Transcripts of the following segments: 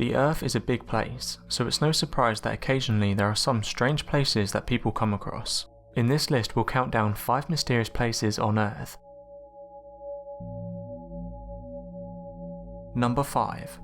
The Earth is a big place, so it's no surprise that occasionally there are some strange places that people come across. In this list we'll count down 5 mysterious places on Earth. Number 5.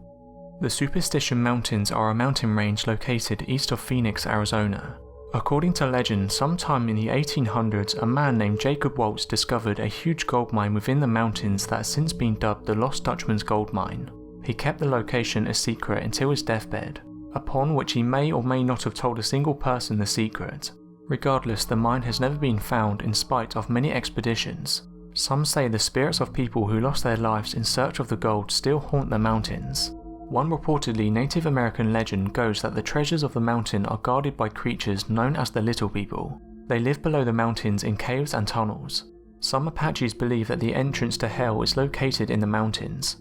The Superstition Mountains are a mountain range located east of Phoenix, Arizona. According to legend, sometime in the 1800s, a man named Jacob Waltz discovered a huge gold mine within the mountains that has since been dubbed the Lost Dutchman's Gold Mine. He kept the location a secret until his deathbed, upon which he may or may not have told a single person the secret. Regardless, the mine has never been found in spite of many expeditions. Some say the spirits of people who lost their lives in search of the gold still haunt the mountains. One reportedly Native American legend goes that the treasures of the mountain are guarded by creatures known as the Little People. They live below the mountains in caves and tunnels. Some Apaches believe that the entrance to hell is located in the mountains.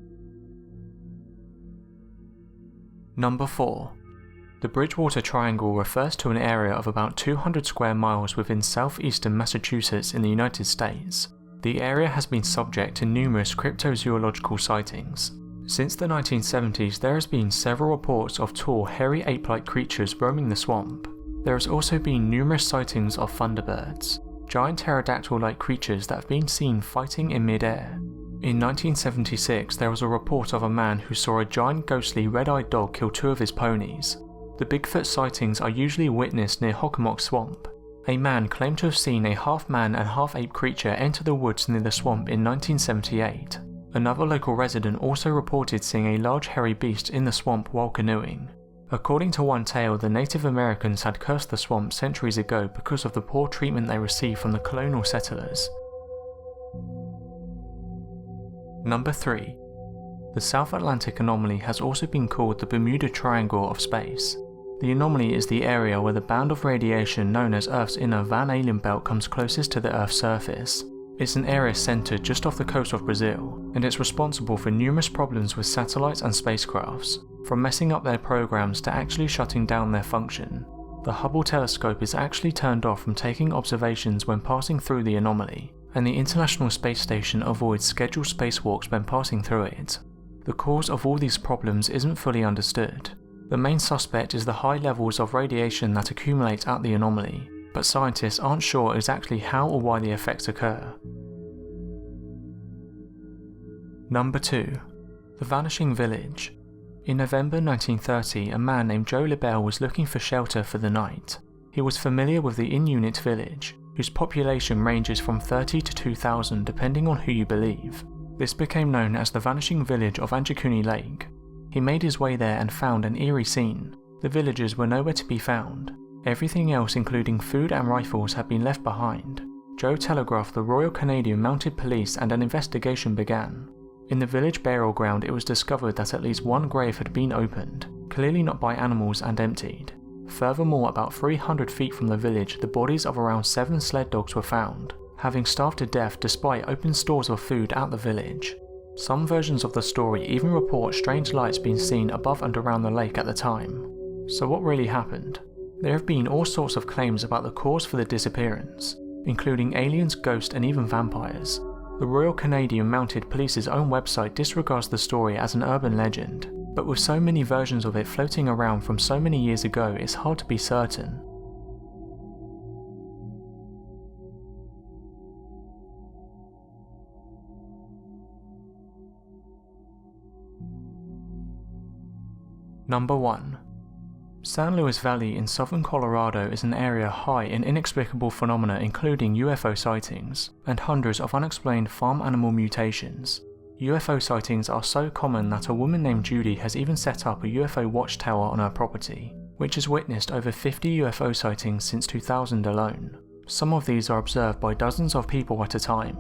Number 4. The Bridgewater Triangle refers to an area of about 200 square miles within southeastern Massachusetts in the United States. The area has been subject to numerous cryptozoological sightings. Since the 1970s, there has been several reports of tall, hairy ape-like creatures roaming the swamp. There has also been numerous sightings of thunderbirds, giant pterodactyl-like creatures that have been seen fighting in mid-air. In 1976, there was a report of a man who saw a giant ghostly red-eyed dog kill 2 of his ponies. The Bigfoot sightings are usually witnessed near Hockomock Swamp. A man claimed to have seen a half-man and half-ape creature enter the woods near the swamp in 1978. Another local resident also reported seeing a large hairy beast in the swamp while canoeing. According to one tale, the Native Americans had cursed the swamp centuries ago because of the poor treatment they received from the colonial settlers. Number 3. The South Atlantic Anomaly has also been called the Bermuda Triangle of space. The anomaly is the area where the band of radiation known as Earth's inner Van Allen belt comes closest to the Earth's surface. It's an area centered just off the coast of Brazil, and it's responsible for numerous problems with satellites and spacecrafts, from messing up their programs to actually shutting down their function. The Hubble telescope is actually turned off from taking observations when passing through the anomaly, and the International Space Station avoids scheduled spacewalks when passing through it. The cause of all these problems isn't fully understood. The main suspect is the high levels of radiation that accumulate at the anomaly, but scientists aren't sure exactly how or why the effects occur. Number 2. The Vanishing Village. In November 1930, a man named Joe LaBelle was looking for shelter for the night. He was familiar with the in-unit village, whose population ranges from 30 to 2,000 depending on who you believe. This became known as the Vanishing Village of Angikuni Lake. He made his way there and found an eerie scene. The villagers were nowhere to be found. Everything else, including food and rifles, had been left behind. Joe telegraphed the Royal Canadian Mounted Police and an investigation began. In the village burial ground, it was discovered that at least one grave had been opened, clearly not by animals, and emptied. Furthermore, about 300 feet from the village, the bodies of around 7 sled dogs were found, having starved to death despite open stores of food at the village. Some versions of the story even report strange lights being seen above and around the lake at the time. So what really happened? There have been all sorts of claims about the cause for the disappearance, including aliens, ghosts, and even vampires. The Royal Canadian Mounted Police's own website disregards the story as an urban legend, but with so many versions of it floating around from so many years ago, it's hard to be certain. Number 1. San Luis Valley in southern Colorado is an area high in inexplicable phenomena including UFO sightings and hundreds of unexplained farm animal mutations. UFO sightings are so common that a woman named Judy has even set up a UFO watchtower on her property, which has witnessed over 50 UFO sightings since 2000 alone. Some of these are observed by dozens of people at a time.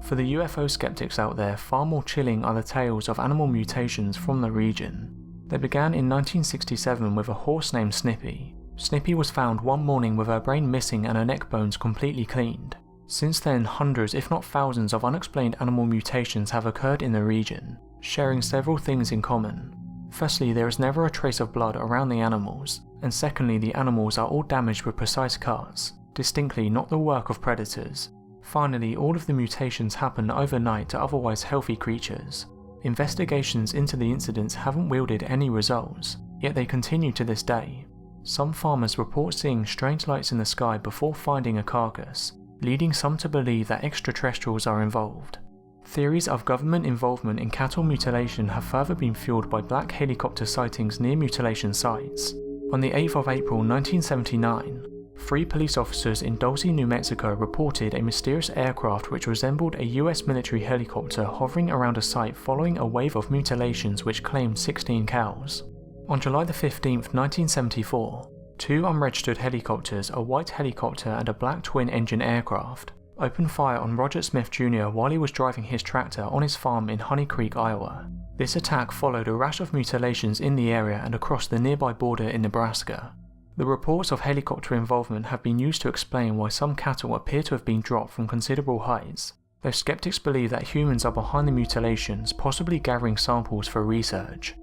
For the UFO skeptics out there, far more chilling are the tales of animal mutations from the region. They began in 1967 with a horse named Snippy. Snippy was found one morning with her brain missing and her neck bones completely cleaned. Since then, hundreds if not thousands of unexplained animal mutations have occurred in the region, sharing several things in common. Firstly, there is never a trace of blood around the animals, and secondly, the animals are all damaged with precise cuts, distinctly not the work of predators. Finally, all of the mutations happen overnight to otherwise healthy creatures. Investigations into the incidents haven't wielded any results, yet they continue to this day. Some farmers report seeing strange lights in the sky before finding a carcass, leading some to believe that extraterrestrials are involved. Theories of government involvement in cattle mutilation have further been fueled by black helicopter sightings near mutilation sites. On the 8th of April 1979, 3 police officers in Dulce, New Mexico reported a mysterious aircraft which resembled a US military helicopter hovering around a site following a wave of mutilations which claimed 16 cows. On July 15, 1974, 2 unregistered helicopters, a white helicopter and a black twin-engine aircraft, opened fire on Roger Smith Jr. while he was driving his tractor on his farm in Honey Creek, Iowa. This attack followed a rash of mutilations in the area and across the nearby border in Nebraska. The reports of helicopter involvement have been used to explain why some cattle appear to have been dropped from considerable heights, though skeptics believe that humans are behind the mutilations, possibly gathering samples for research.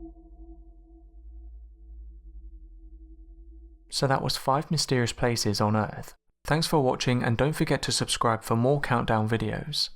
So that was 5 mysterious places on Earth. Thanks for watching, and don't forget to subscribe for more countdown videos.